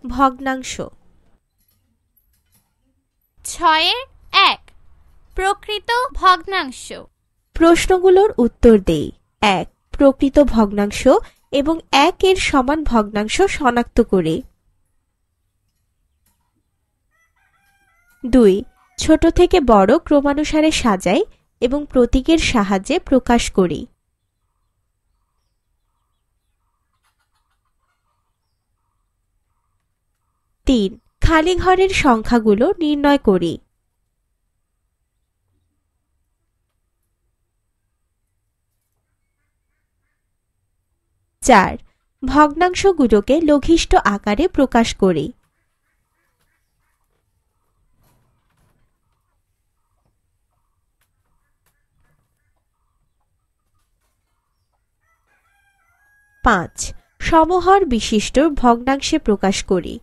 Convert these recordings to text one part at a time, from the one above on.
ভগ্নাংশ 6-1 প্রকৃত ভগ্নাংশ। প্রশ্নগুলোর উত্তর দেই। 1. প্রকৃত ভগ্নাংশ এবং 1 এর সমান ভগ্নাংশ শনাক্ত করে। 2. ছোট থেকে বড় ক্রমানুসারে সাজাই এবং প্রতীকের সাহায্যে প্রকাশ করি। 3. খালি ঘরের সংখ্যাগুলো নির্ণয় করি। 4. ভগ্নাংশগুলোকে লঘিষ্ঠ আকারে প্রকাশ করি। 5. সমহর বিশিষ্ট ভগ্নাংশে প্রকাশ করি।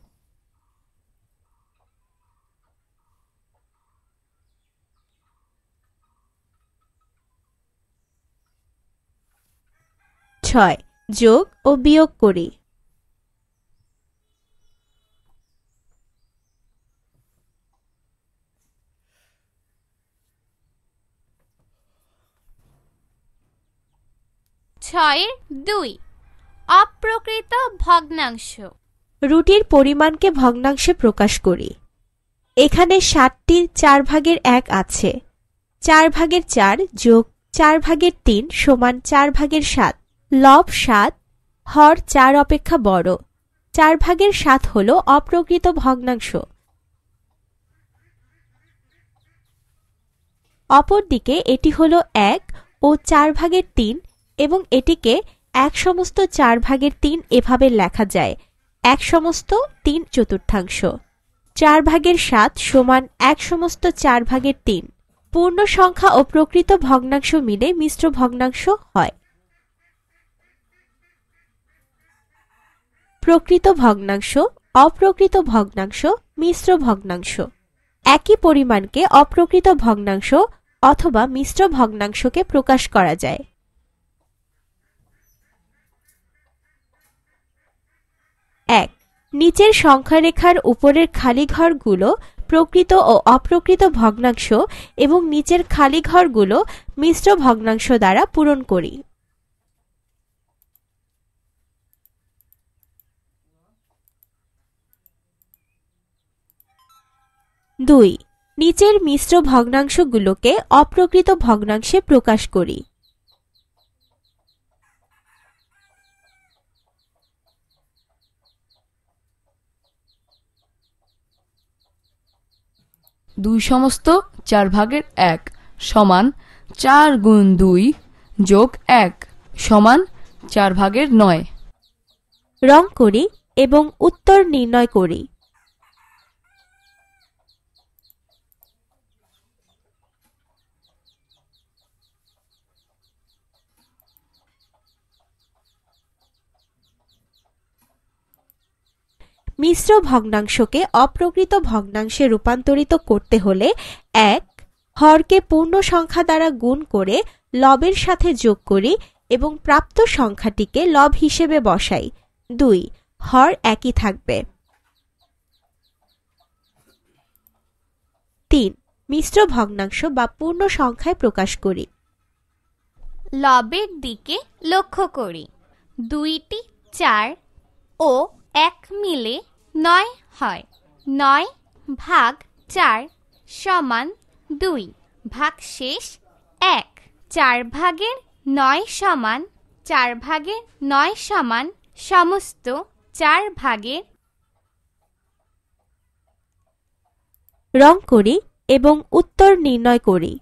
6. যোগ ও বিয়োগ করি। 6-2 অপ্রকৃত ভগ্নাংশ। রুটির পরিমাণকে ভগ্নাংশে প্রকাশ করি। এখানে 7টি 4/1 আছে। 4/4 যোগ 4/3 সমান 4/7। লব 7, হর 4 অপেক্ষা বড়। 4/7 হল অপ্রকৃত ভগ্নাংশ। অপরদিকে এটি হল 1 ও 4/3 এবং এটিকে 1/4/3 এভাবে লেখা যায় 1/3/4। 4/7 সমান 1/4/3। পূর্ণ সংখ্যা ও প্রকৃত ভগ্নাংশ মিলে মিশ্র ভগ্নাংশ হয়। প্রকৃত ভগ্নাংশ, অপ্রকৃত ভগ্নাংশ, মিশ্র ভগ্নাংশ। একই পরিমাণকে অপ্রকৃত ভগ্নাংশ অথবা মিশ্র ভগ্নাংশকে প্রকাশ করা যায়। 1. নিচের সংখ্যারেখার উপরের খালি ঘরগুলো প্রকৃত ও অপ্রকৃত ভগ্নাংশ এবং নিচের খালি ঘরগুলো মিশ্র ভগ্নাংশ দ্বারা পূরণ করি। 2. নিচের মিশ্র ভগ্নাংশগুলোকে অপ্রকৃত ভগ্নাংশে প্রকাশ করি। 2/4 সমান 4 গুণ 2 যোগ 1 সমান 4/9। রং করি এবং উত্তর নির্ণয় করি। মিশ্র ভগ্নাংশকে অপ্রকৃত ভগ্নাংশে রূপান্তরিত করতে হলে 1. হরকে পূর্ণ সংখ্যা দ্বারা গুণ করে লবের সাথে যোগ করি এবং প্রাপ্ত সংখ্যাটিকে লব হিসেবে বসাই। 2. হর একই থাকবে। 3. মিশ্র ভগ্নাংশ বা পূর্ণ সংখ্যায় প্রকাশ করি। লবের দিকে লক্ষ্য করি। 2টি 4 ও 1 মিলে 9 হয়। 9/4 সমান 2 ভাগশেষ 1। 4/9 সমান সমস্ত 4 ভাগের। রং করি এবং উত্তর নির্ণয় করি।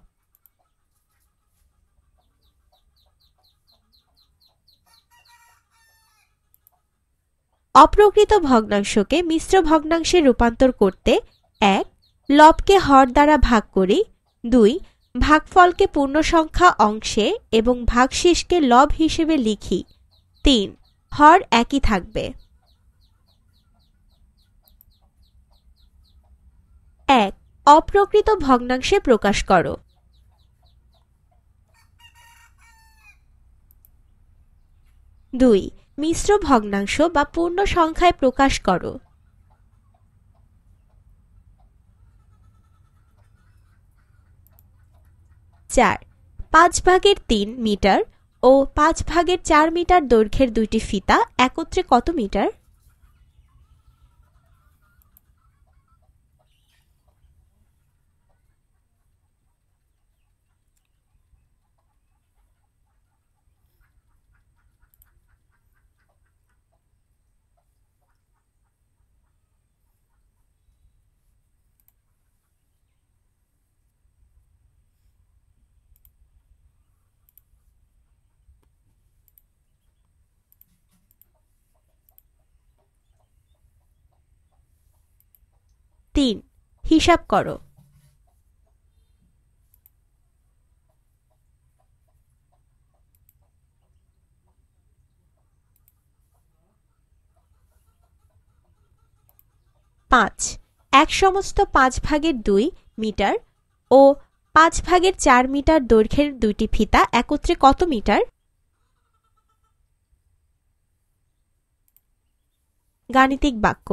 অপ্রকৃত ভগ্নাংশকে মিশ্র ভগ্নাংশে রূপান্তর করতে 1. লবকে হর দ্বারা ভাগ করি। 2. ভাগফলকে পূর্ণসংখ্যা অংশে এবং ভাগশেষকে লব হিসেবে লিখি। 3. হর একই থাকবে। 1. অপ্রকৃত ভগ্নাংশে প্রকাশ করো। 2. মিশ্র ভগ্নাংশ বা পূর্ণ সংখ্যায় প্রকাশ করো। 4. 5/3 মিটার ও 5/4 মিটার দৈর্ঘ্যের দুইটি ফিতা একত্রে কত মিটার? তিন, হিসাব করো। 5. 1/5 মিটার ও 5/4 মিটার দৈর্ঘ্যের দুইটি ফিতা একত্রে কত মিটার? গাণিতিক বাক্য।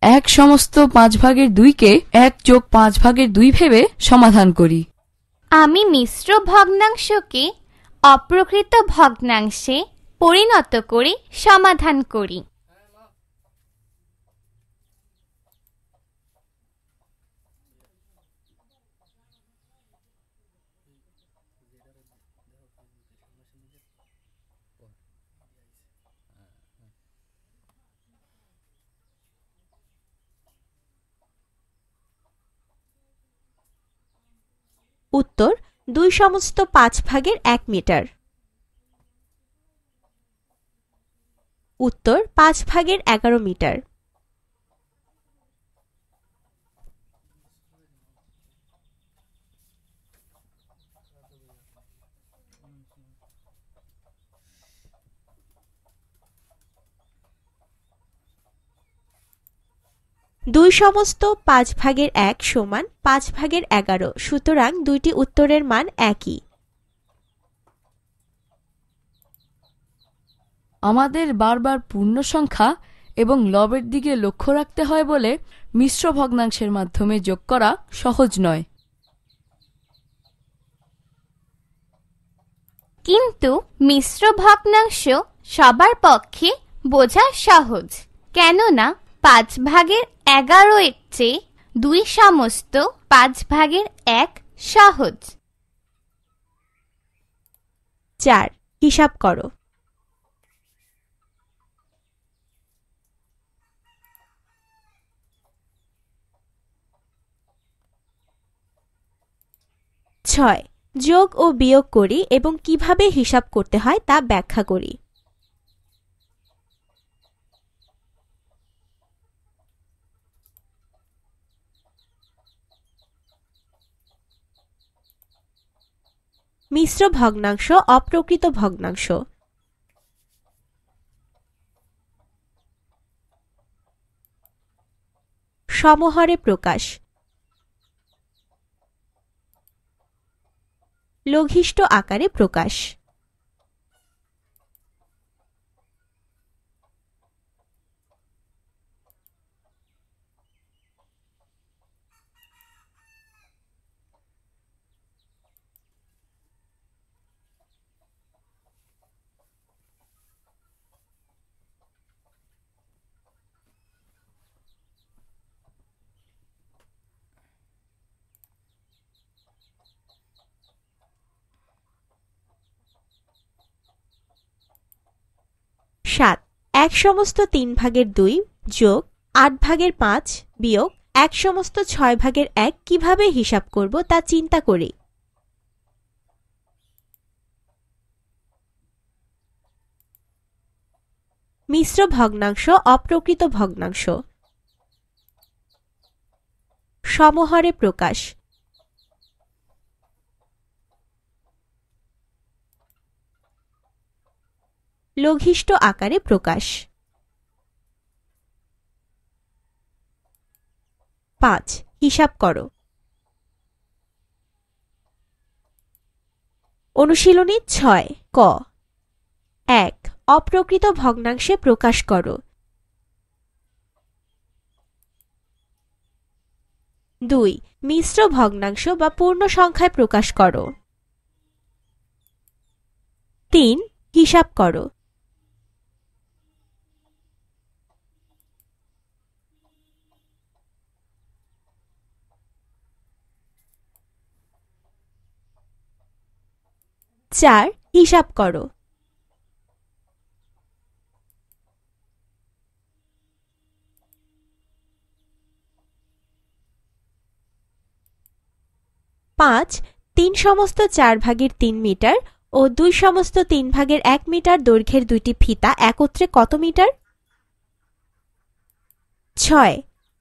1/5 কে 1+5/2 ভেবে সমাধান করি। আমি মিশ্র ভগ্নাংশকে অপ্রকৃত ভগ্নাংশে পরিণত করে সমাধান করি। উত্তর 2/5 মিটার। উত্তর 5/11 মিটার। দুই সমস্ত 5/1 সমান 5/11, সুতরাং দুইটি উত্তরের মান একই। আমাদের বারবার পূর্ণ সংখ্যা এবং লবের দিকে লক্ষ্য রাখতে হয় বলে মিশ্র ভগ্নাংশের মাধ্যমে যোগ করা সহজ নয়। কিন্তু মিশ্র ভগ্নাংশ সবার পক্ষে বোঝা সহজ, কেননা 5/11 এর চেয়ে 2/5 সহজ। 4. হিসাব করো। 6. যোগ ও বিয়োগ করি এবং কিভাবে হিসাব করতে হয় তা ব্যাখ্যা করি। মিশ্র ভগ্নাংশ অপ্রকৃত ভগ্নাংশ। সমহরে প্রকাশ। লঘিষ্ঠ আকারে প্রকাশ। 1/3 যোগ 8/5 বিয়োগ 1/6 কিভাবে হিসাব করব তা চিন্তা করি। মিশ্র ভগ্নাংশ অপ্রকৃত ভগ্নাংশ। সমহরে প্রকাশ। লঘিষ্ঠ আকারে প্রকাশ। 5 হিসাব করো। অনুশীলনী 6 ক 1 অপ্রকৃত ভগ্নাংশে প্রকাশ করো। 2 মিশ্র ভগ্নাংশ বা পূর্ণ সংখ্যায় প্রকাশ করো। 3 হিসাব করো। 4 হিসাব করো। 5 3/4 মিটার ও 2/3 মিটার দৈর্ঘ্যের দুইটি ফিতা একত্রে কত মিটার? 6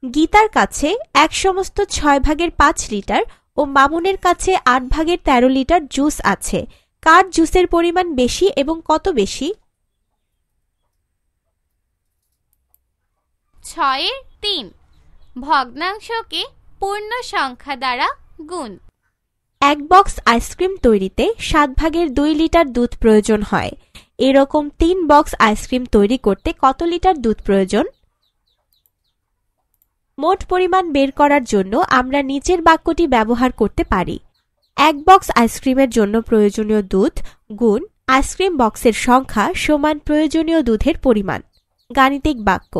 গীতার কাছে 1/6 লিটার ও মামুনের কাছে 8/13 লিটার জুস আছে। কার জুসের পরিমাণ বেশি এবং কত বেশি? 6/3 ভগ্নাংশকে পূর্ণ সংখ্যা দ্বারা গুণ। 1 বক্স আইসক্রিম তৈরিতে 7/2 লিটার দুধ প্রয়োজন হয়। এরকম 3 বক্স আইসক্রিম তৈরি করতে কত লিটার দুধ প্রয়োজন? মোট পরিমাণ বের করার জন্য আমরা নিচের বাক্যটি ব্যবহার করতে পারি। 1 বক্স আইসক্রিমের জন্য প্রয়োজনীয় দুধ গুণ আইসক্রিম বক্সের সংখ্যা সমান প্রয়োজনীয় দুধের পরিমাণ। গাণিতিক বাক্য।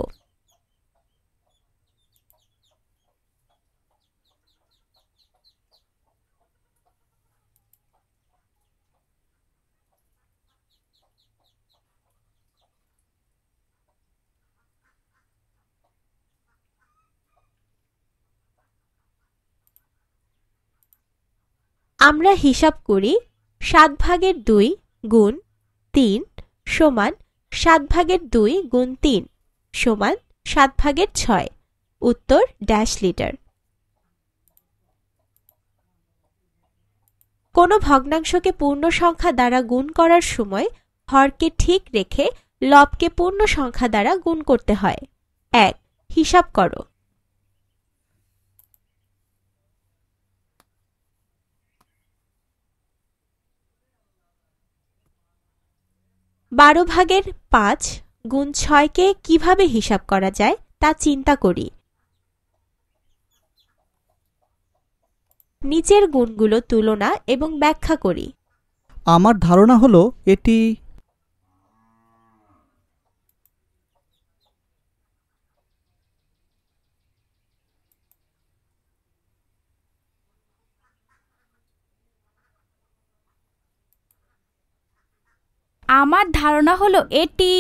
আমরা হিসাব করি 7/2 গুণ 3 সমান 7/2 গুণ 3 সমান 7/6। উত্তর ড্যাশ লিটার। কোনো ভগ্নাংশকে পূর্ণ সংখ্যা দ্বারা গুণ করার সময় হরকে ঠিক রেখে লবকে পূর্ণ সংখ্যা দ্বারা গুণ করতে হয়। 1 হিসাব করো। 12/5 গুণ 6কে কিভাবে হিসাব করা যায় তা চিন্তা করি। নিচের গুণগুলো তুলনা এবং ব্যাখ্যা করি। আমার ধারণা হলো এটি আমার ধারণা হলো এটি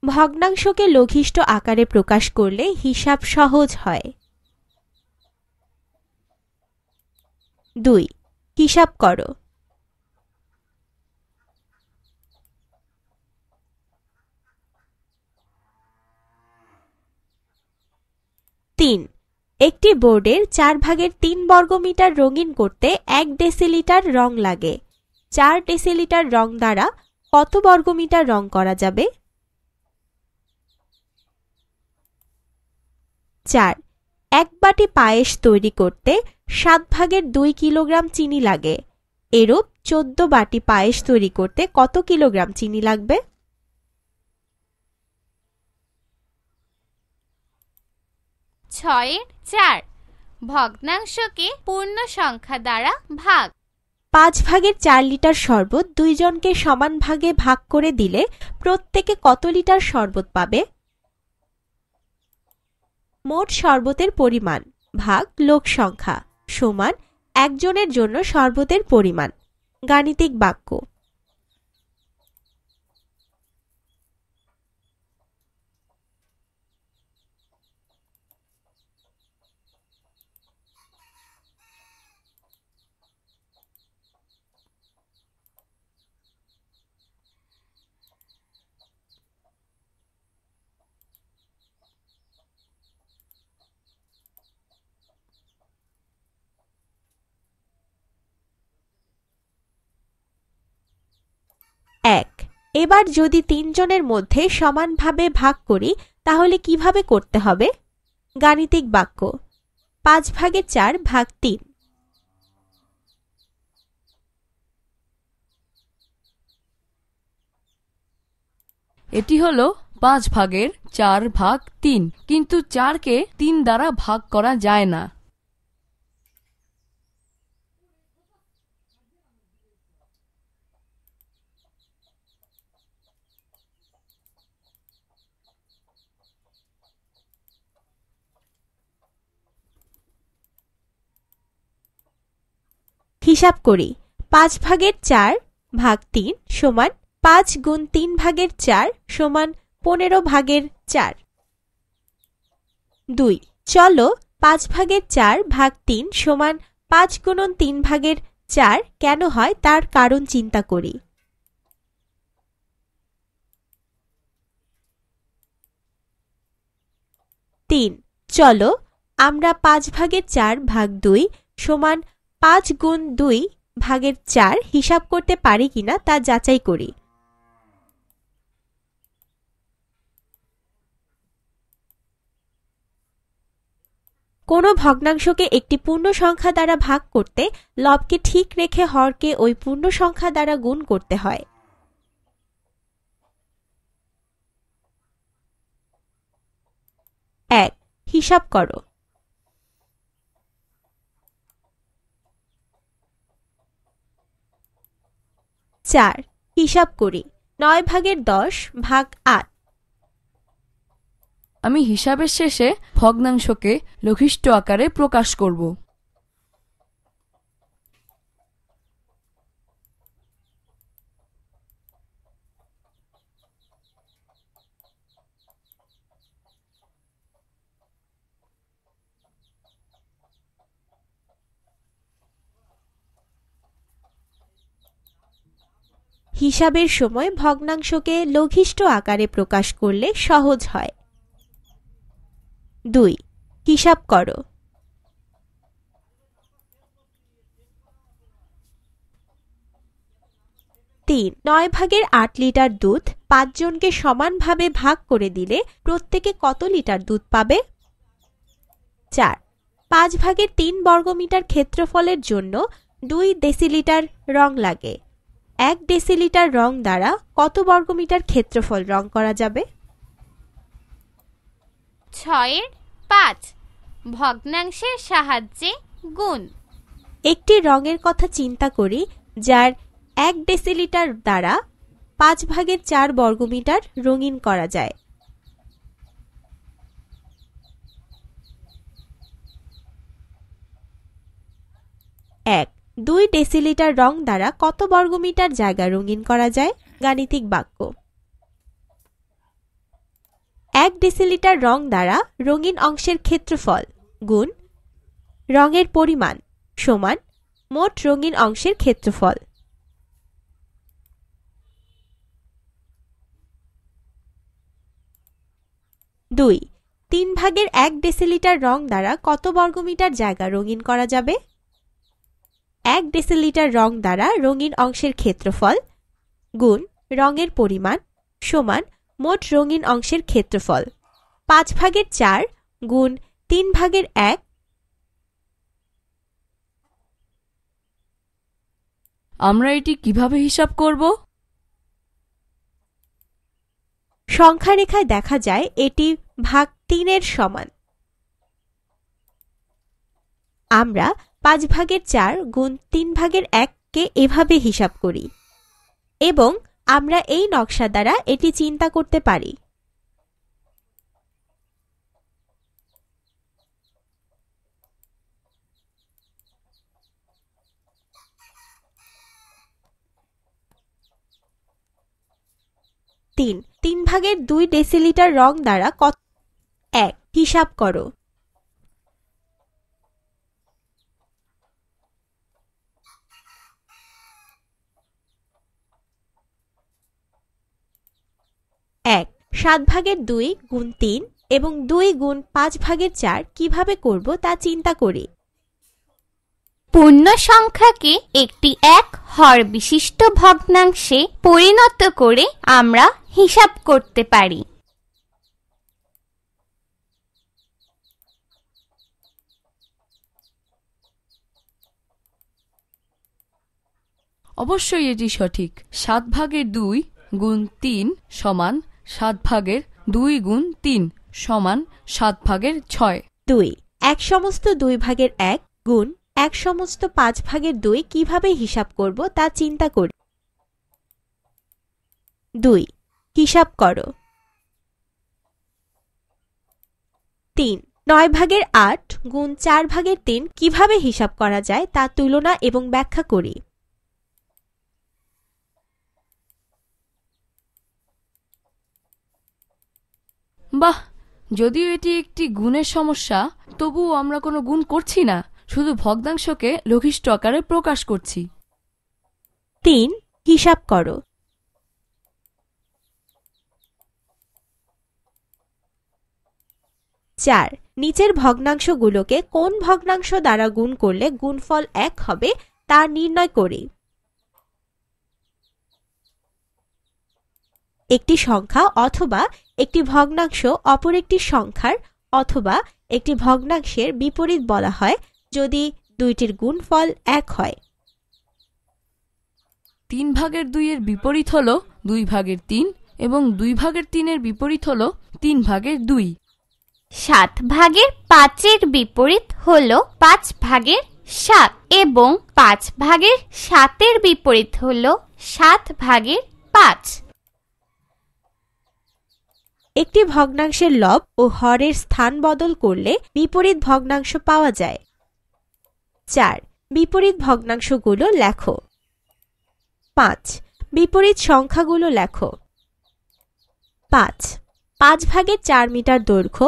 ভগ্নাংশকে লঘিষ্ঠ আকারে প্রকাশ করলে হিসাব সহজ হয়। 2 হিসাব করো। 3 একটি বোর্ডের 4/3 বর্গমিটার রঙিন করতে 1 ডেসিলিটার রং লাগে। 4 ডেসিলিটার রং দ্বারা কত বর্গমিটার রং করা যাবে? 4 1 বাটি পায়েস তৈরি করতে 7/2 কিলোগ্রাম চিনি লাগে। এরূপ 14 বাটি পায়েস তৈরি করতে কত কিলোগ্রাম চিনি লাগবে? 6/4 ভগ্নাংশকে পূর্ণ সংখ্যা দ্বারা ভাগ। 5/4 লিটার শরবত 2 জনকে সমান ভাগে ভাগ করে দিলে প্রত্যেকে কত লিটার শরবত পাবে? মোট শরবতের পরিমাণ ভাগ লোক সংখ্যা সমান একজনের জন্য শরবতের পরিমাণ। গাণিতিক বাক্য। এক। এবার যদি তিনজনের মধ্যে সমানভাবে ভাগ করি তাহলে কিভাবে করতে হবে? গাণিতিক বাক্য। 5/4 ভাগ 3। এটি হলো 5/4 ভাগ 3, কিন্তু 4কে 3 দ্বারা ভাগ করা যায় না। হিসাব করি। 5/4 ভাগ 3 সমান 5 গুণ 3/4 সমান 15/4। 2। চলো 5/4 ভাগ 3 সমান 5 গুণন 3/4 কেন হয় তার কারণ চিন্তা করি। 3। চলো আমরা 5/4 ভাগ 2 সমান 5 গুণ 2/4 হিসাব করতে পারি কিনা তা যাচাই করি। কোনো ভগ্নাংশকে একটি পূর্ণ সংখ্যা দ্বারা ভাগ করতে লবকে ঠিক রেখে হরকে ওই পূর্ণ সংখ্যা দ্বারা গুণ করতে হয়। 1। হিসাব করো। 4। হিসাব করি। 9/10 ভাগ 8। আমি হিসাবের শেষে ভগ্নাংশকে লঘিষ্ঠ আকারে প্রকাশ করব। হিসাবের সময় ভগ্নাংশকে লঘিষ্ঠ আকারে প্রকাশ করলে সহজ হয়। 2। হিসাব করো। 3। 9/8 লিটার দুধ 5 জনকে সমানভাবে ভাগ করে দিলে প্রত্যেকে কত লিটার দুধ পাবে? 4। 5/3 বর্গমিটার ক্ষেত্রফলের জন্য 2 ডেসিলিটার রং লাগে। 1 ডেসিলিটার রং দ্বারা কত বর্গমিটার ক্ষেত্রফল রং করা যাবে? 6/5 ভগ্নাংশের সাহায্যে গুণ। একটি রঙের কথা চিন্তা করি যার 1 ডেসিলিটার দ্বারা 5/4 বর্গমিটার রঙিন করা যায়। 1। 2 ডেসিলিটার রং দ্বারা কত বর্গমিটার জায়গা রঙিন করা যায়? গাণিতিক বাক্য। 1 ডেসিলিটার রং দ্বারা রঙিন অংশের ক্ষেত্রফল গুণ রঙের পরিমাণ সমান মোট রঙিন অংশের ক্ষেত্রফল। 2। 3/1 ডেসিলিটার রং দ্বারা কত বর্গমিটার জায়গা রঙিন করা যাবে? 1 ডেসিলিটার রং দ্বারা রঙিন অংশের ক্ষেত্রফল গুণ রঙের পরিমাণ সমান মোট রঙিন অংশের ক্ষেত্রফল। 5/4 গুণ 3/1। আমরা এটি কিভাবে হিসাব করব? সংখ্যা রেখায় দেখা যায় এটি ভাগ 3 এর সমান। আমরা 5/4 গুণ 3/1 কে এভাবে হিসাব করি এবং আমরা এই নকশা দ্বারা এটি চিন্তা করতে পারি। 3 3/2 ডেসিলিটার রং দ্বারা কত? 1 হিসাব করো। এক 7/2 গুণ 3 এবং 2 গুণ 5/4 কিভাবে করব তা চিন্তা করি। পূর্ণ সংখ্যাকে একটি এক হর বিশিষ্ট ভগ্নাংশে পরিণত করে আমরা হিসাব করতে পারি। অবশ্যই এটি সঠিক। 7/2 গুণ 3 সমান 7/2 গুণ 3 সমান 7/6। 2 1/2 গুণ 1/5 কিভাবে হিসাব করব তা চিন্তা করি। 2 হিসাব করো। 3 9/8 গুণ 4/3 কিভাবে হিসাব করা যায় তা তুলনা এবং ব্যাখ্যা করি। বাহ, যদিও এটি একটি গুণের সমস্যা, তবুও আমরা কোনো গুণ করছি না, শুধু ভগ্নাংশকে লঘিষ্ঠ আকারে প্রকাশ করছি। 3 হিসাব করো। 4 নিচের ভগ্নাংশগুলোকে কোন ভগ্নাংশ দ্বারা গুণ করলে গুণফল 1 হবে তা নির্ণয় করি। একটি সংখ্যা অথবা একটি ভগ্নাংশ অপর একটি সংখ্যার অথবা একটি ভগ্নাংশের বিপরীত বলা হয় যদি দুইটির গুণফল 1 হয়। 3/2 এর বিপরীত হল 2/3 এবং 2/3 এর বিপরীত হল 3/2। 7/5 এর বিপরীত হল 5/7 এবং 5/7 এর বিপরীত হল 7/5। একটি ভগ্নাংশের লব ও হরের স্থান বদল করলে বিপরীত ভগ্নাংশ পাওয়া যায়। 4 বিপরীত ভগ্নাংশগুলো লেখো। 5 বিপরীত সংখ্যাগুলো লেখো। 5 5/4 মিটার দৈর্ঘ্য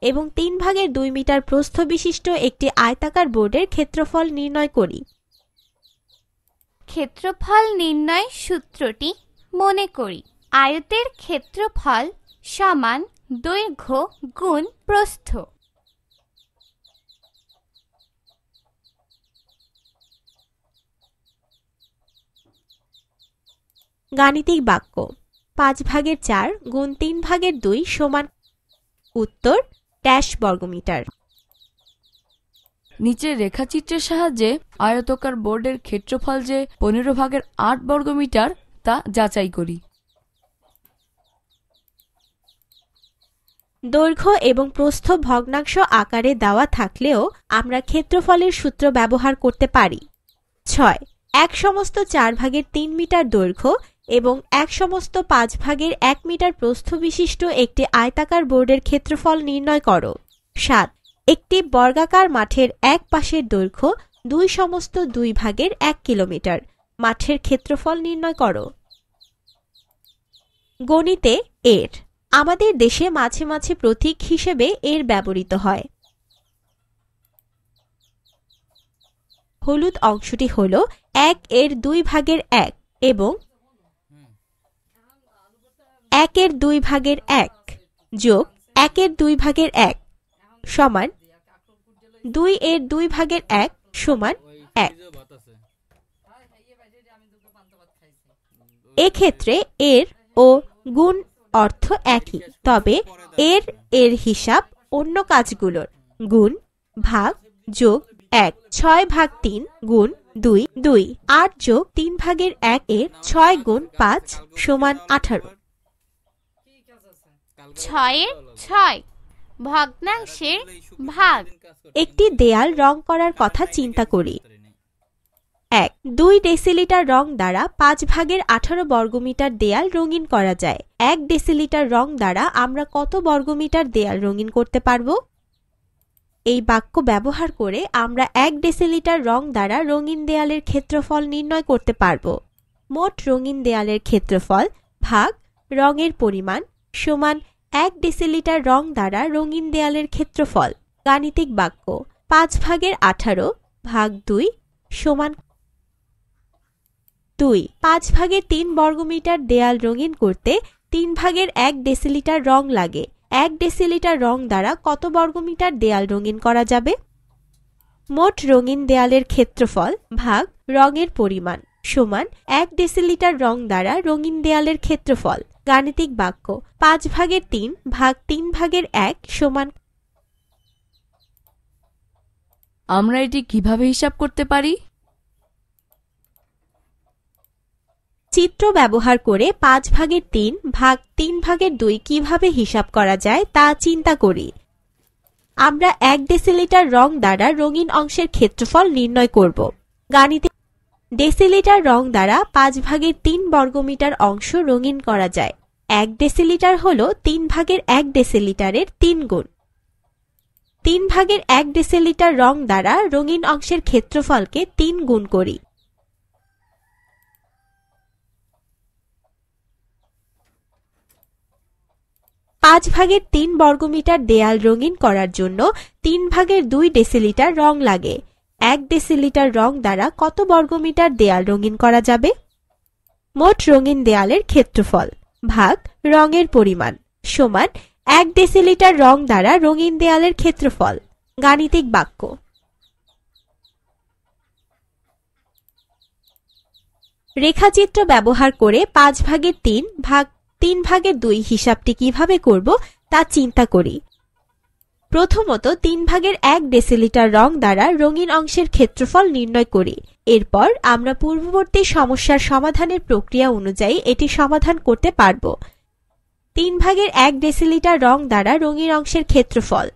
এবং 3/2 মিটার প্রস্থ বিশিষ্ট একটি আয়তাকার বোর্ডের ক্ষেত্রফল নির্ণয় করি। ক্ষেত্রফল নির্ণয় সূত্রটি মনে করি। আয়তের ক্ষেত্রফল সমান দৈর্ঘ্য গুণ প্রস্থ। গাণিতিক বাক্য 5/4 গুণ 3/2 সমান। উত্তর ড্যাশ বর্গমিটার। নিচের রেখাচিত্রের সাহায্যে আয়তাকার বোর্ডের ক্ষেত্রফল যে 15/8 বর্গমিটার তা যাচাই করি। দৈর্ঘ্য এবং প্রস্থ ভগ্নাংশ আকারে দেওয়া থাকলেও আমরা ক্ষেত্রফলের সূত্র ব্যবহার করতে পারি। 6 1/4 মিটার দৈর্ঘ্য এবং 1/5 মিটার প্রস্থ বিশিষ্ট একটি আয়তাকার বোর্ডের ক্ষেত্রফল নির্ণয় করো। 7 একটি বর্গাকার মাঠের এক পাশের দৈর্ঘ্য 2/2 কিলোমিটার। মাঠের ক্ষেত্রফল নির্ণয় করো। গণিতে এর আমাদের দেশে মাঝে মাঝে প্রতীক হিসেবে এর ব্যবহৃত হয়। হলুদ অংশটি হল 1/2 এবং 1/2 যোগ 1/2 সমান 2/2 সমান 1। এক্ষেত্রে এর ও গুণ অর্থ একই, তবে এর হিসাব অন্য কাজগুলোর গুণ, ভাগ, যোগ 1। 6/3 গুণ 2 2। 8 যোগ 3/1 এর 6 গুণ 5 সমান 18। 6 ভগ্নাংশের ভাগ। একটি দেয়াল রং করার কথা চিন্তা করি। 1 2 ডেসিলিটার রং দ্বারা 5/18 বর্গমিটার দেয়াল রঙিন করা যায়। 1 ডেসিলিটার রং দ্বারা আমরা কত বর্গমিটার দেয়াল রঙিন করতে পারব? এই বাক্য ব্যবহার করে আমরা 1 ডেসিলিটার রং দ্বারা রঙিন দেয়ালের ক্ষেত্রফল নির্ণয় করতে পারব। মোট রঙিন দেয়ালের ক্ষেত্রফল ভাগ রঙের পরিমাণ সমান 1 ডেসিলিটার রং দ্বারা রঙিন দেয়ালের ক্ষেত্রফল। গাণিতিক বাক্য 5/18 ভাগ 2 সমান 2। 5/3 বর্গমিটার দেয়াল রঙিন করতে 3/1 ডেসিলিটার রং লাগে। 1 ডেসিলিটার রং দ্বারা কত বর্গমিটার দেয়াল রঙিন করা যাবে? মোট রঙিন দেয়ালের ক্ষেত্রফল ভাগ রঙের পরিমাণ সমান 1 ডেসিলিটার রং দ্বারা রঙিন দেয়ালের ক্ষেত্রফল। গাণিতিক বাক্য 5/3 ভাগ 3/1 সমান। আমরা এটি কিভাবে হিসাব করতে পারি? চিত্র ব্যবহার করে 5/3 ভাগ 3/2 কিভাবে হিসাব করা যায় তা চিন্তা করি। আমরা 1 ডেসিলিটার রং দ্বারা রঙিন অংশের ক্ষেত্রফল নির্ণয় করব। গাণিতিক ডেসিলিটার রং দ্বারা 5/3 বর্গমিটার অংশ রঙিন করা যায়। 1 ডেসিলিটার হল 3/1 ডেসিলিটারের 3 গুণ। 3/1 ডেসিলিটার রং দ্বারা রঙিন অংশের ক্ষেত্রফলকে 3 গুণ করি। পাঁচ ভাগের 3 বর্গমিটার দেয়াল রঙিন করার জন্য 3/2 ডেসিলিটার রং লাগে। 1 ডেসিলিটার রং দ্বারা কত বর্গমিটার দেয়াল রঙিন করা যাবে? মোট রঙিন দেয়ালের ক্ষেত্রফল ভাগ রঙের পরিমাণ সমান 1 ডেসিলিটার রং দ্বারা রঙিন দেয়ালের ক্ষেত্রফল। গাণিতিক বাক্য রেখাচিত্র ব্যবহার করে 5/3 ভাগ 3/2 হিসাবটি কিভাবে করব তা চিন্তা করি। প্রথমত 3/1 ডেসিলিটার রং দ্বারা রঙিন অংশের ক্ষেত্রফল নির্ণয় করি। এরপর আমরা পূর্ববর্তী সমস্যার সমাধানের প্রক্রিয়া অনুযায়ী এটি সমাধান করতে পারব। 3/1 ডেসিলিটার রং দ্বারা রঙিন অংশের ক্ষেত্রফল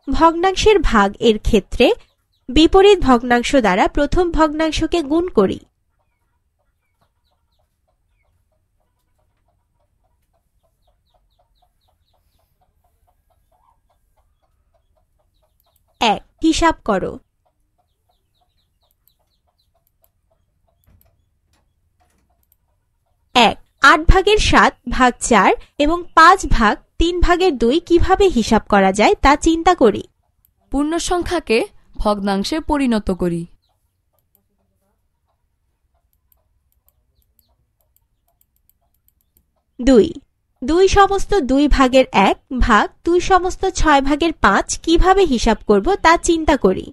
ভগ্নাংশের ভাগ এর ক্ষেত্রে বিপরীত ভগ্নাংশ দ্বারা প্রথম ভগ্নাংশকে গুণ করি। 1 হিসাব করো। 1 8/7 ভাগ 4 এবং 5/3/2 কিভাবে হিসাব করা যায় তা চিন্তা করি। পূর্ণ সংখ্যাকে ভগ্নাংশে পরিণত করি। 2 সমস্ত 2/1 ভাগ 2 সমস্ত 6/5 কিভাবে হিসাব করব তা চিন্তা করি।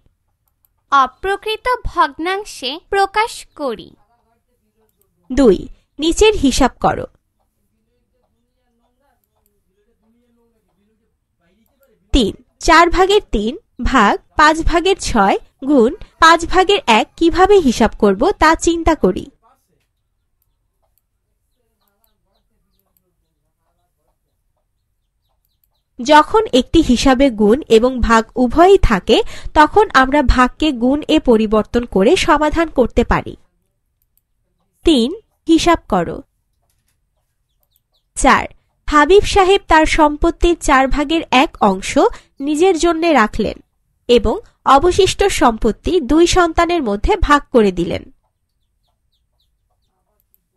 অপ্রকৃত ভগ্নাংশে প্রকাশ করি। 2 নিচের হিসাব করো। 3 4/3 ভাগ 5/6 গুণ 5/1 কিভাবে হিসাব করব তা চিন্তা করি। যখন একটি হিসাবে গুণ এবং ভাগ উভয়ই থাকে তখন আমরা ভাগকে গুণ এ পরিবর্তন করে সমাধান করতে পারি। 3 হিসাব করো। 4 হাবিব সাহেব তার সম্পত্তির 4/1 অংশ নিজের জন্য রাখলেন এবং অবশিষ্ট সম্পত্তি 2 সন্তানের মধ্যে ভাগ করে দিলেন।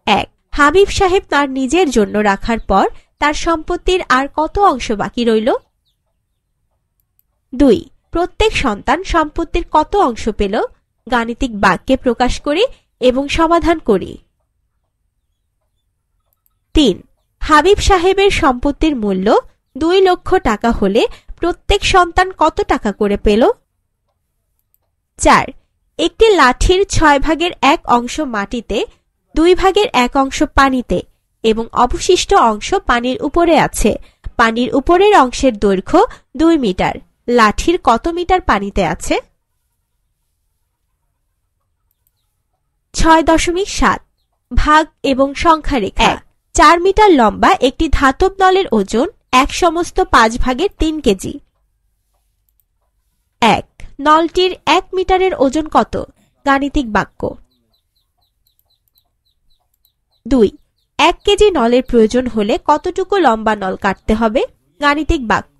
1 হাবিব সাহেব তার নিজের জন্য রাখার পর তার সম্পত্তির আর কত অংশ বাকি রইল? 2 প্রত্যেক সন্তান সম্পত্তির কত অংশ পেল? গাণিতিক বাক্যে প্রকাশ করি এবং সমাধান করি। 3 হাবিব সাহেবের সম্পত্তির মূল্য 2 লক্ষ টাকা হলে প্রত্যেক সন্তান কত টাকা করে পেল? 4 একটি লাঠির 6/1 অংশ মাটিতে, 2/1 অংশ পানিতে এবং অবশিষ্ট অংশ পানির উপরে আছে। পানির উপরের অংশের দৈর্ঘ্য 2 মিটার। লাঠির কত মিটার পানিতে আছে? 6.7 ভাগ এবং সংখ্যারেখা 4 মিটার লম্বা একটি ধাতব নলের ওজন 1/5 কেজি। 1 নলটির 1 মিটারের ওজন কত? গাণিতিক বাক্য 2 1 কেজি নলের প্রয়োজন হলে কতটুকু লম্বা নল কাটতে হবে? গাণিতিক বাক্য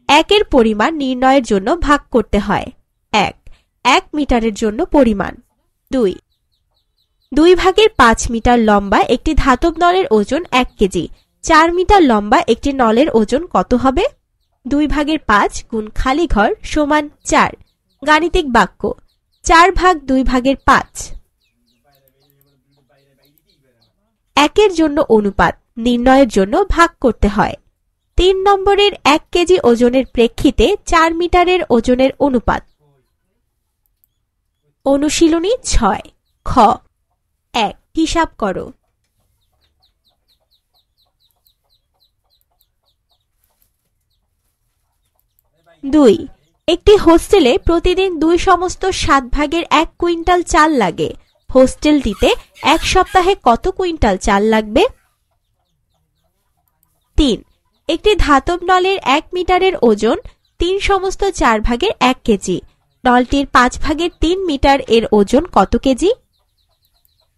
1 এর পরিমাণ নির্ণয়ের জন্য ভাগ করতে হয়। 1 1 মিটারের জন্য পরিমাণ। 2 2/5 মিটার লম্বা একটি ধাতব নলের ওজন 1 কেজি। 4 মিটার লম্বা একটি নলের ওজন কত হবে? 2/5 গুণ খালি ঘর সমান 4। গাণিতিক বাক্য 4/2/5। 1 জন্য অনুপাত নির্ণয়ের জন্য ভাগ করতে হয়। 3 নম্বরের 1 কেজি ওজনের প্রেক্ষিতে 4 মিটারের ওজনের অনুপাত। অনুশীলনী 6 খ 1 হিসাব করো। 2 একটি হোস্টেলে প্রতিদিন 2/7 কুইন্টাল চাল লাগে। হোস্টেলটিতে 1 সপ্তাহে কত কুইন্টাল চাল লাগবে? 3 একটি ধাতব নলের 1 মিটারের ওজন 3/4 কেজি। নলটির 5/3 মিটার এর ওজন কত কেজি?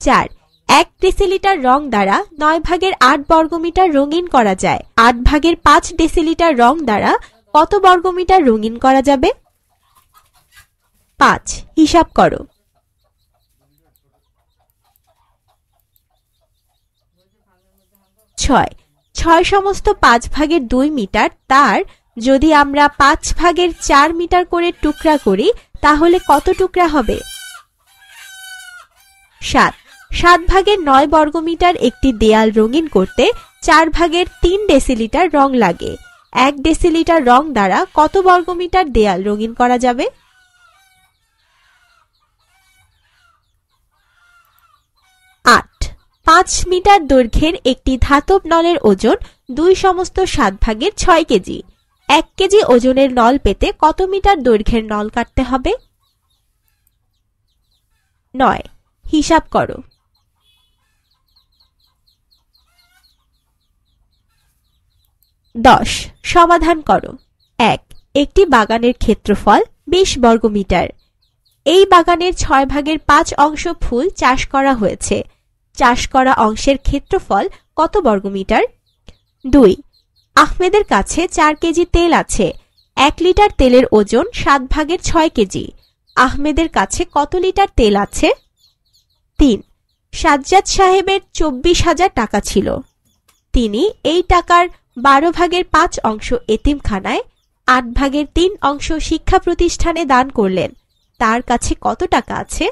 4 1 ডেসিলিটার রং দ্বারা 9/8 বর্গমিটার রঙিন করা যায়। 8/5 ডেসিলিটার রং দ্বারা কত বর্গমিটার রঙিন করা যাবে? 5 হিসাব করো। 6/5 মিটার, তার যদি আমরা 5/4 মিটার করে টুকরা করি তাহলে কত টুকরা হবে? 7 7/9 বর্গমিটার একটি দেয়াল রঙিন করতে 4/3 ডেসিলিটার রং লাগে। 1 ডেসিলিটার রং দ্বারা কত বর্গমিটার দেয়াল রঙিন করা যাবে? 8 5 মিটার দৈর্ঘ্যের একটি ধাতব নলের ওজন 2/7 কেজি। 1 কেজি ওজনের নল পেতে কত মিটার দৈর্ঘ্যের নল কাটতে হবে? 9 হিসাব করো। 10 সমাধান করো। 1 একটি বাগানের ক্ষেত্রফল 20 বর্গমিটার। এই বাগানের 6/5 অংশ ফুল চাষ করা হয়েছে। চাষ করা অংশের ক্ষেত্রফল কত বর্গমিটার? 2 আহমেদের কাছে 4 কেজি তেল আছে। 1 লিটার তেলের ওজন 7/6 কেজি। আহমেদের কাছে কত লিটার তেল আছে? 3 সাজ্জাদ সাহেবের 24,000 টাকা ছিল। তিনি এই টাকার 12/5 অংশ এতিমখানায়, 8/3 অংশ শিক্ষা প্রতিষ্ঠানে দান করলেন। তার কাছে কত টাকা আছে?